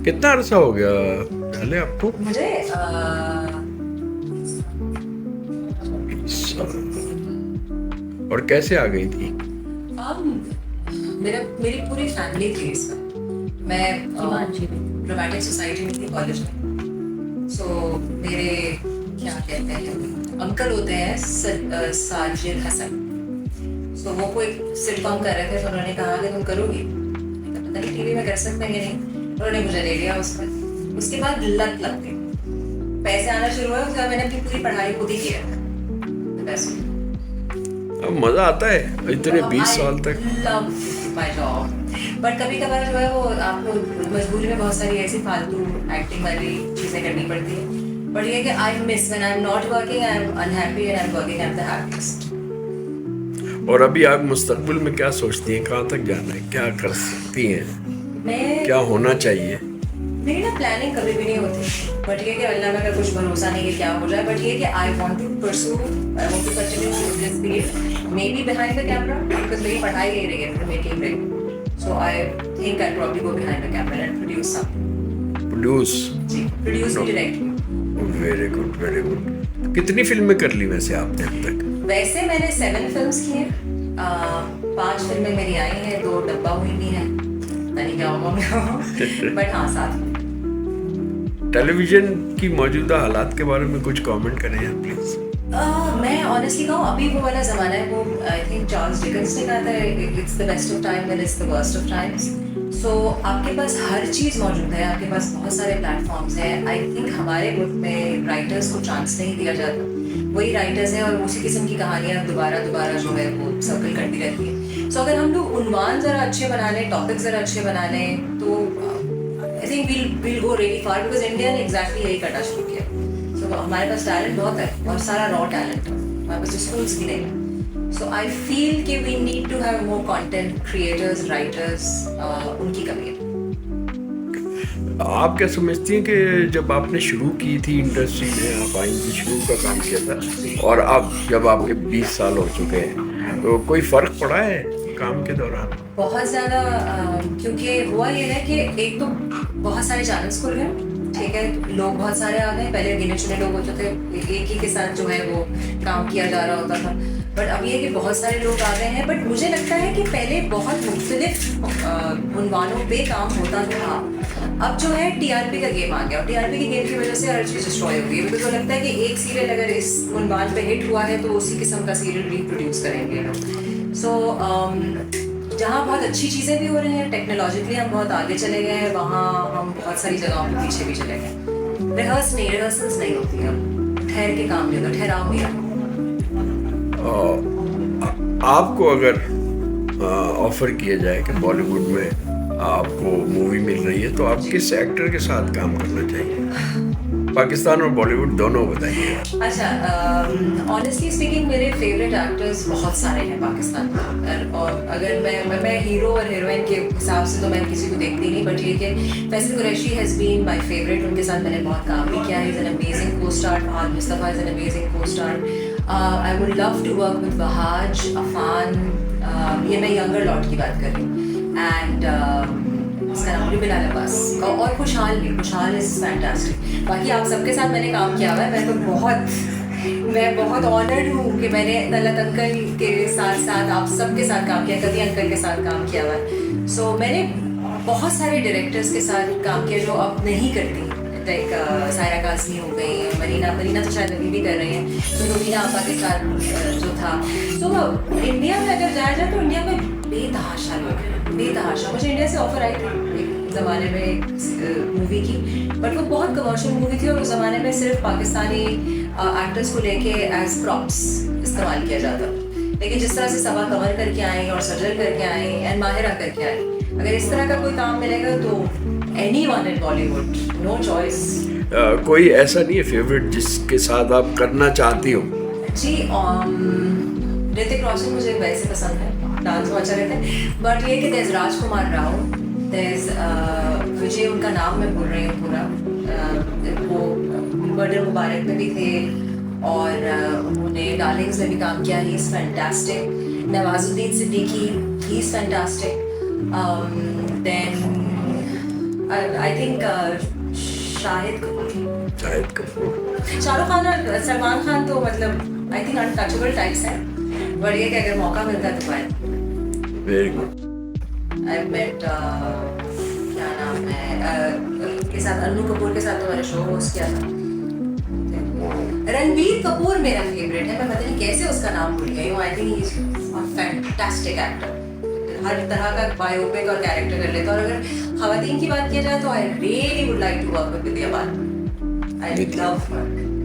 कितना अरसा हो गया पहले आपको? मुझे और कैसे आ गई थी? मेरी पूरी फैमिली थी इसमें। मैं ड्रामेटिक सोसाइटी में थी कॉलेज में। सो मेरे क्या कहते हैं अंकल होते हैं साजिद हसन। सो वो कोई सिटकॉम कर रहे थे, तो उन्होंने कहा कि तुम करोगी? मैंने कहा, पता नहीं टीवी में कर सकते हैं कि नहीं। उन्होंने मुझे ले लिया उसमें। उसके बाद लत लग गई, पैसे आना शुरू हुए। उसके बाद मैंने अपनी पूरी पढ़ाई खुद ही किया पैसे। अब मजा आता है इतने 20 साल तक। लव माय जॉब, बट कभी कभार जो है वो आपको मजबूरी में बहुत सारी ऐसी फालतू एक्टिंग वाली चीजें करनी पड़ती है। बट ये कि I miss when I am not working, I am unhappy, and I am working, I am the happiest. और अभी आप मुस्तकबिल में क्या सोचती हैं? कहाँ तक जाना है? क्या कर सकती हैं? मैं क्या होना चाहिए? मेरी ना प्लानिंग कभी भी नहीं होती, बट ये कि अल्लाह में का कुछ भरोसा नहीं है क्या हो जाए। बट ये कि I want to pursue, I want to continue this field, maybe behind the camera, because मेरी पढ़ाई यही रही है फिल्म मेकिंग में। So I think I probably go behind the camera and produce something. Produce भी direct. Very good, very good. कितनी फिल्में कर ली वैसे आपने अब तक? वैसे मैंने 7 फिल्म्स की हैं। 5 फिल्में मेरी आई हैं, 2 डब्बा हुई भी हैं, नहीं क्या होगा बट हाँ 7। टेलीविजन की मौजूदा हालात के बारे में कुछ कमेंट करें आप प्लीज। मैं ऑनेस्टली कहूँ, अभी वो वाला ज़माना है, वो आई थिंक चार्ल्स डिकेंस ने कहा था, it's the best of time and it's the worst of times. So आपके पास हर चीज़ मौजूद है, आपके पास बहुत सारे प्लेटफॉर्म्स हैं। आई थिंक हमारे मुल्क में राइटर्स को चांस नहीं दिया जाता। वही राइटर्स हैं और उसी किस्म की कहानियाँ दोबारा जो है वो सर्कल करती रहती है। सो अगर हम लोग उन्वान ज़रा अच्छे बना लें, टॉपिक ज़रा अच्छे बना लें, तो I think we'll go really far, because India ने एग्जैक्टली यही करना शुरू किया। सो हमारे पास टैलेंट बहुत है और सारा रॉ टैलेंट है, हमारे पास स्कूल्स भी नहीं है। सो आई फील कि we need to have more content creators, writers, उनकी कमी है। आप क्या समझती हैं कि जब आपने शुरू की थी इंडस्ट्री में, आप आई थी, शुरू का काम किया था, और अब जब आपके 20 साल हो चुके हैं, तो कोई फर्क पड़ा है काम के दौरान? बहुत ज़्यादा, क्योंकि हुआ ये है कि एक तो बहुत सारे चैनल्स खुल गए, ठीक है, लोग बहुत सारे आ गए। पहले गिने चुने लोग होते थे, एक ही के साथ जो है वो काम किया जा रहा होता था। बट अब ये कि बहुत सारे लोग आ गए हैं। बट मुझे लगता है कि पहले बहुत मुख्तलिफ उन्वानों पे काम होता था। अब जो है टीआरपी का गेम आ गया, और टीआरपी के गेम की वजह से हर चीज़ डिस्ट्रॉय हो गई। बिकॉज मुझे लगता है कि एक सीरियल अगर इस उन्वान पे हिट हुआ है तो उसी किस्म का सीरियल रिप्रोड्यूस करेंगे। सो जहाँ बहुत अच्छी चीज़ें भी हो रही हैं, टेक्नोलॉजिकली हम बहुत आगे चले गए हैं, वहाँ हम बहुत सारी जगहों पर पीछे भी चले गए। रिहर्सल्स नहीं होती है, ठहर के काम नहीं होता, ठहराव नहीं है। आपको अगर ऑफर किया जाए कि बॉलीवुड में आपको मूवी मिल रही है, तो आप किस एक्टर के साथ काम करना चाहिए? पाकिस्तान और बॉलीवुड दोनों बताइए। अच्छा, ऑनेस्टली स्पीकिंग मेरे फेवरेट एक्टर्स बहुत सारे हैं पाकिस्तान में, और अगर मैं हीरो और हीरोइन के हिसाब से तो मैं किसी को देखती नहीं, बट ये कि Faisal Qureshi has been my favourite. उनके साथ मैंने बहुत काम भी किया है। Is an amazing co-star. Fahad Mustafa is an amazing co-star. I would love to work with Wahaj, Affan, ये मैं यंगर लॉट की बात कर रही हूँ, एंड इसका नाम रुबिन अब्बास, और खुशहाल इज फैंटास्टिक। बाकी आप सबके साथ मैंने काम किया हुआ है। मैं बहुत ऑनर्ड हूँ कि मैंने तलत अंकल के साथ साथ आप सबके साथ काम किया, कभी अंकल के साथ काम किया हुआ है। सो मैंने बहुत सारे डायरेक्टर्स के साथ काम किया जो अब नहीं करती, लाइक सायरा काज़मी हो गई, मरीना तो शायद अभी भी कर रही हैं, तो रुबीना आपा के साथ जो था। सो इंडिया में अगर जाया जाए तो इंडिया में बेतहाशा लोग हैं, बेतहाशा। मुझे इंडिया से ऑफर आई थी एक ज़माने में एक मूवी की, बट वो बहुत कमर्शियल मूवी थी, और उस ज़माने में सिर्फ पाकिस्तानी एक्टर्स को लेके एज प्रॉप्स इस्तेमाल किया जाता। लेकिन जिस तरह से सबा कमर करके आई और सजल करके आई एंड माहिरा करके आई, अगर इस तरह का कोई काम मिलेगा तो anyone in Bollywood, no choice. कोई ऐसा नहीं है फेवरेट जिसके साथ आप करना चाहती हो? जी ऋतिक रोशन मुझे वैसे पसंद है, डांस में अच्छा रहता है, बट ये कि there's राजकुमार राव, there's विजय, उनका नाम मैं भूल रही हूँ पूरा, वो बर्थडे मुबारक में भी थे और उन्होंने डार्लिंग्स में भी काम किया, he is fantastic. Nawazuddin Siddiqui, he is fantastic. Then I think Shahid Kapoor, Shahrukh Khan और सलमान खान तो मतलब आई थिंक अनटचेबल टाइप्स हैं, बट ये कि अगर मौका मिलता है तो fine. Very good. I met क्या नाम है उनके साथ, अन्नू कपूर के साथ तो मैंने शो होस्ट किया था। रणबीर कपूर मेरा फेवरेट है, मैं पता नहीं कैसे उसका नाम भूल गई हूँ। I think he is a fantastic actor, हर तरह का बायोपिक और कैरेक्टर कर लेता है। और अगर खवातीन की बात किया जाए तो I really would like to work with Vidya Balan. I love her.